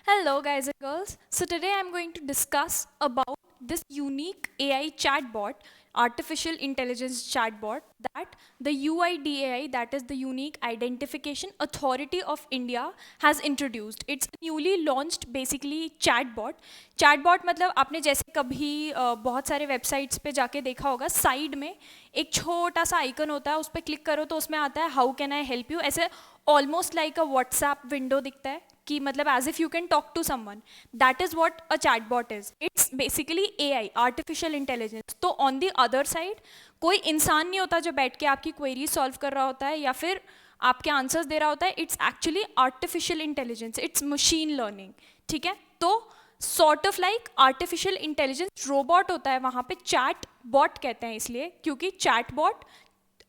Hello guys and girls. So today I'm going to discuss about this unique AI chatbot, artificial intelligence chatbot that the UIDAI, that is the Unique Identification Authority of India, has introduced. It's a newly launched basically chatbot. Chatbot मतलब आपने जैसे कभी बहुत सारे websites पे जाके देखा होगा, साइड में एक छोटा सा आइकन होता है, उस पर क्लिक करो तो उसमें आता है how can I help you, ऐसे almost like a WhatsApp window दिखता है कि मतलब as if you can talk to someone. That is what a chatbot is. It's basically AI, artificial intelligence. तो ऑन द अदर साइड कोई इंसान नहीं होता जो बैठ के आपकी क्वेरी सॉल्व कर रहा होता है या फिर आपके आंसर्स दे रहा होता है. It's actually artificial intelligence, it's machine learning. ठीक है, तो sort of like artificial intelligence robot होता है वहाँ पे. चैट बॉट कहते हैं इसलिए क्योंकि chat bot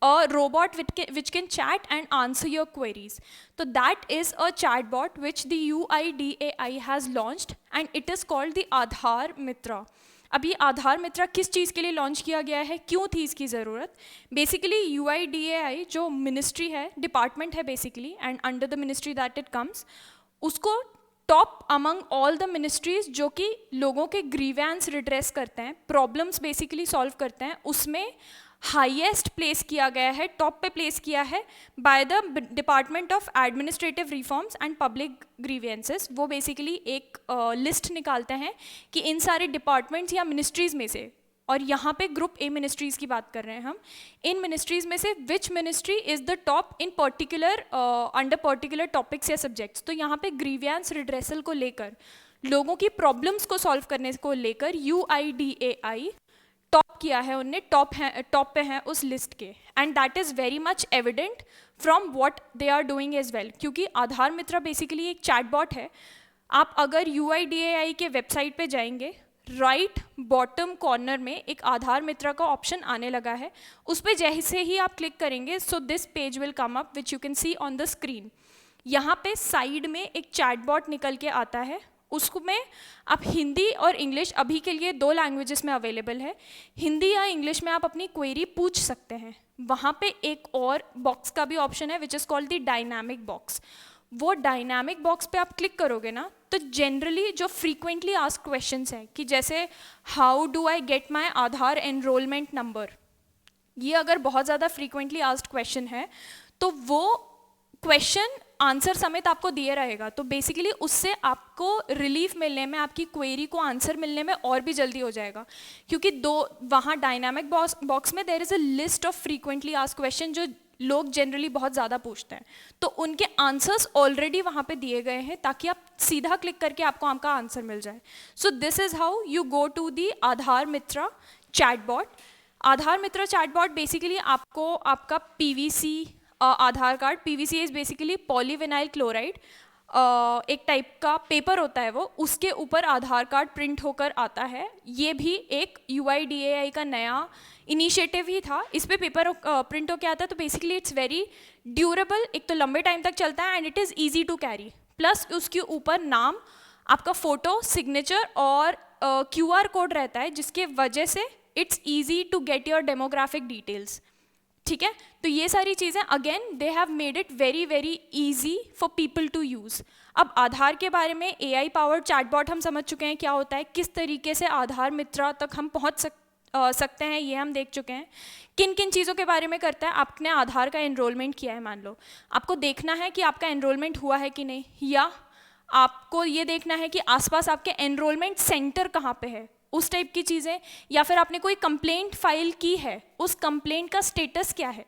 a robot which can chat and answer your queries. So that is a chatbot which the UIDAI has launched and it is called the Aadhaar Mitra. अब ये आधार मित्रा किस चीज़ के लिए लॉन्च किया गया है, क्यों थी इसकी ज़रूरत? बेसिकली UIDAI जो मिनिस्ट्री है, डिपार्टमेंट है basically, and under the ministry that it comes, उसको top among all the ministries जो कि लोगों के ग्रीवेंस रिड्रेस करते हैं, प्रॉब्लम्स बेसिकली सॉल्व करते हैं, उसमें हाईएस्ट प्लेस किया गया है, टॉप पे प्लेस किया है by the department of administrative reforms and public grievances. वो बेसिकली एक लिस्ट निकालते हैं कि इन सारे डिपार्टमेंट्स या मिनिस्ट्रीज़ में से, और यहाँ पे ग्रुप ए मिनिस्ट्रीज़ की बात कर रहे हैं हम, इन मिनिस्ट्रीज़ में से which ministry is the top in particular under particular topics या सब्जेक्ट्स. तो यहाँ पे ग्रीवेंस रिड्रेसल को लेकर, लोगों की प्रॉब्लम्स को सॉल्व करने को लेकर UIDAI टॉप किया है उनने, टॉप पे हैं उस लिस्ट के. And that is very much evident from what they are doing as well, क्योंकि आधार मित्रा बेसिकली एक चैटबॉट है. आप अगर UIDAI के वेबसाइट पे जाएंगे, राइट बॉटम कॉर्नर में एक आधार मित्रा का ऑप्शन आने लगा है. उस पर जैसे ही आप क्लिक करेंगे, so this page will come up which you can see on the screen. यहाँ पे साइड में एक चैटबॉट निकल के आता है, उसमें आप हिंदी और इंग्लिश, अभी के लिए 2 लैंग्वेजेस में अवेलेबल है, हिंदी या इंग्लिश में आप अपनी क्वेरी पूछ सकते हैं. वहाँ पे एक और बॉक्स का भी ऑप्शन है which is called the dynamic box. वो डायनामिक बॉक्स पे आप क्लिक करोगे ना, तो जनरली जो फ्रीक्वेंटली आस्क्ड क्वेश्चंस हैं कि जैसे how do I get my Aadhaar enrolment number, ये अगर बहुत ज़्यादा फ्रीक्वेंटली आस्क्ड क्वेश्चन है तो वो क्वेश्चन आंसर समेत आपको दिए रहेगा. तो बेसिकली उससे आपको रिलीफ मिलने में, आपकी क्वेरी को आंसर मिलने में और भी जल्दी हो जाएगा, क्योंकि वहाँ डायनामिक बॉक्स में there is a list of frequently asked question जो लोग जनरली बहुत ज़्यादा पूछते हैं, तो उनके आंसर्स ऑलरेडी वहाँ पे दिए गए हैं ताकि आप सीधा क्लिक करके आपको आपका आंसर मिल जाए. So this is how you go to the Aadhaar Mitra chatbot. Aadhaar Mitra chatbot basically आपको आपका PVC Aadhaar card, PVC is basically polyvinyl chloride, एक टाइप का पेपर होता है वो, उसके ऊपर आधार कार्ड प्रिंट होकर आता है. ये भी एक UIDAI का नया इनिशिएटिव ही था. इस पे पेपर प्रिंट होकर आता है, तो बेसिकली इट्स वेरी ड्यूरेबल, एक तो लंबे टाइम तक चलता है and it is easy to carry. Plus उसके ऊपर नाम, आपका फ़ोटो, सिग्नेचर और QR कोड रहता है, जिसके वजह से it's easy to get your demographic details. ठीक है, तो ये सारी चीज़ें again they have made it very very easy for people to use. अब आधार के बारे में AI पावर्ड चैटबॉट हम समझ चुके हैं क्या होता है, किस तरीके से आधार मित्रा तक हम पहुंच सकते हैं, ये हम देख चुके हैं. किन किन चीज़ों के बारे में करता है, आपने आधार का एनरोलमेंट किया है, मान लो आपको देखना है कि आपका एनरोलमेंट हुआ है कि नहीं, या आपको ये देखना है कि आसपास आपके एनरोलमेंट सेंटर कहाँ पे है, उस टाइप की चीज़ें, या फिर आपने कोई कंप्लेंट फाइल की है, उस कंप्लेंट का स्टेटस क्या है.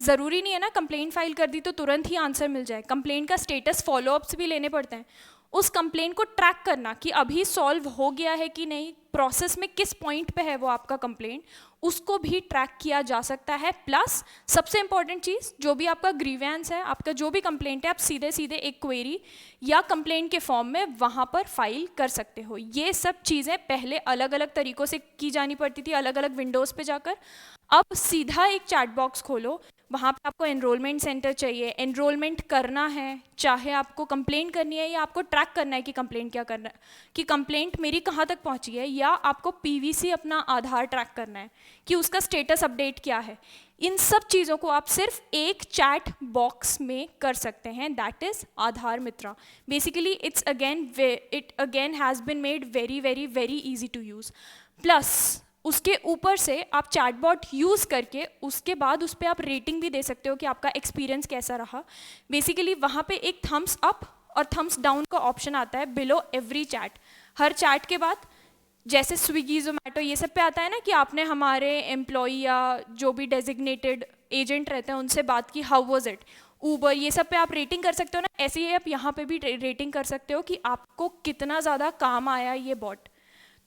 ज़रूरी नहीं है ना कंप्लेंट फाइल कर दी तो तुरंत ही आंसर मिल जाए, कंप्लेंट का स्टेटस, फॉलोअप्स भी लेने पड़ते हैं. उस कंप्लेंट को ट्रैक करना कि अभी सॉल्व हो गया है कि नहीं, प्रोसेस में किस पॉइंट पे है वो आपका कंप्लेंट, उसको भी ट्रैक किया जा सकता है. प्लस सबसे इंपॉर्टेंट चीज़, जो भी आपका ग्रीवेंस है, आपका जो भी कंप्लेंट है, आप सीधे सीधे एक क्वेरी या कंप्लेंट के फॉर्म में वहाँ पर फाइल कर सकते हो. ये सब चीज़ें पहले अलग अलग तरीक़ों से की जानी पड़ती थी, अलग अलग विंडोज़ पे जाकर. अब सीधा एक चैट बॉक्स खोलो, वहाँ पे आपको एनरोलमेंट सेंटर चाहिए, एनरोलमेंट करना है, चाहे आपको कंप्लेंट करनी है या आपको ट्रैक करना है कि कंप्लेंट क्या करना है, कि कंप्लेंट मेरी कहाँ तक पहुँची है, या आपको पीवीसी अपना आधार ट्रैक करना है कि उसका स्टेटस अपडेट क्या है। इन सब चीज़ों को आप सिर्फ एक चैट बॉक्स में कर सकते हैं, that is Aadhaar Mitra. Basically it again has been made very very very easy to use. Plus उसके ऊपर से आप चैटबॉट यूज़ करके उसके बाद उस पर आप रेटिंग भी दे सकते हो कि आपका एक्सपीरियंस कैसा रहा। बेसिकली वहाँ पे एक थम्स अप और थम्स डाउन का ऑप्शन आता है बिलो एवरी चैट। हर चैट के बाद, जैसे स्विगी जोमेटो ये सब पे आता है ना कि आपने हमारे एम्प्लॉई या जो भी डेजिग्नेटेड एजेंट रहते हैं उनसे बात की, हाउ वाज इट, ऊबर, ये सब पे आप रेटिंग कर सकते हो ना, ऐसे ही आप यहाँ पे भी रेटिंग कर सकते हो कि आपको कितना ज़्यादा काम आया ये बॉट।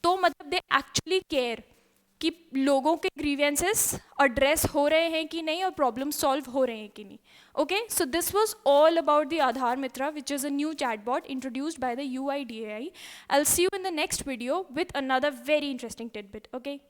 तो मतलब दे एक्चुअली केयर कि लोगों के ग्रीवेंसेस एड्रेस हो रहे हैं कि नहीं और प्रॉब्लम सॉल्व हो रहे हैं कि नहीं। Okay, so this was all about the Aadhaar Mitra, which is a new chatbot introduced by the UIDAI. I'll see you in the next video with another very interesting tidbit. Okay.